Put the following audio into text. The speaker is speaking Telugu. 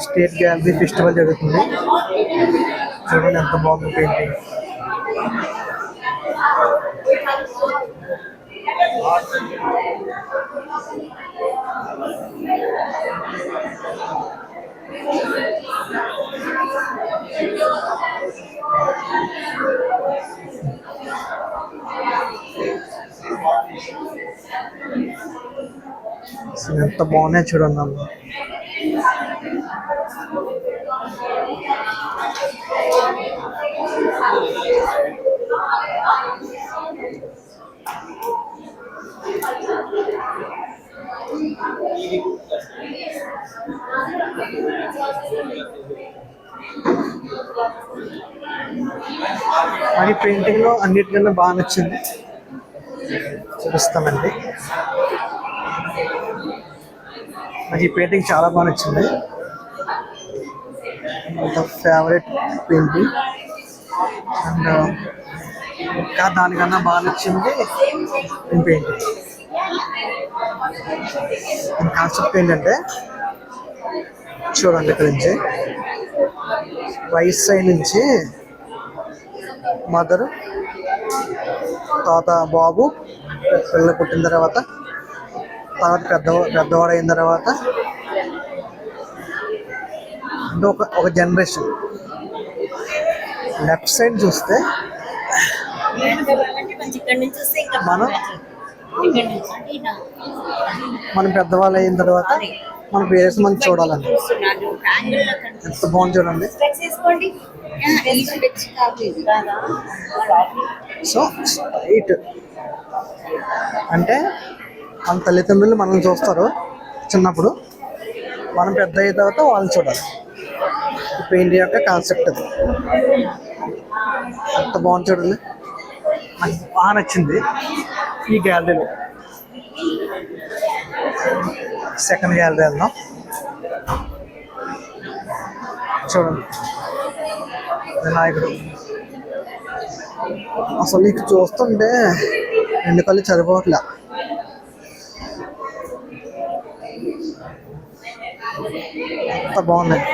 స్టేట్ గ్యాలరీ ఫెస్టివల్ జరుగుతుంది. చూడండి ఎంత బాగుంది పెయింటింగ్. అసలు ఎంత బాగున్నాయి చూడండి అమ్మ. మరి పెయింటింగ్ లో అన్నిటికన్నా బాగా నచ్చింది చూపిస్తామండి. నాకు ఈ పెయింటింగ్ చాలా బాగా నచ్చింది. Favourite painting. అండ్ ఇంకా దానికన్నా బాగా నచ్చింది ఈ పెయింటింగ్. కాన్సెప్ట్ ఏంటంటే చూడండి ఇక్కడ నుంచి రైట్ సైడ్ నుంచి మదర్ తాత బాబు పిల్లలు పుట్టిన తర్వాత పెద్దవాడు అయిన తర్వాత అంటే ఒక జనరేషన్. లెఫ్ట్ సైడ్ చూస్తే మనం పెద్దవాళ్ళు అయిన తర్వాత మన పేరెంట్స్ మనం చూడాలండి. ఎంత బాగుంది చూడండి. సో రైట్ అంటే మన తల్లిదండ్రులు మనల్ని చూస్తారు చిన్నప్పుడు, మనం పెద్ద అయిన తర్వాత వాళ్ళని చూడాలి. పెయింట్ యొక్క కాన్సెప్ట్ అది. ఎంత బాగుంది చూడండి. నాకు బాగా నచ్చింది ఈ గ్యాలరీలో. సెకండ్ గ్యాలరీ వెళ్దాం. చూడండి వినాయకుడు. అసలు నీకు చూస్తుంటే రెండు కళ్ళు సరిపోవట్లే. ఎంత బాగున్నాయి.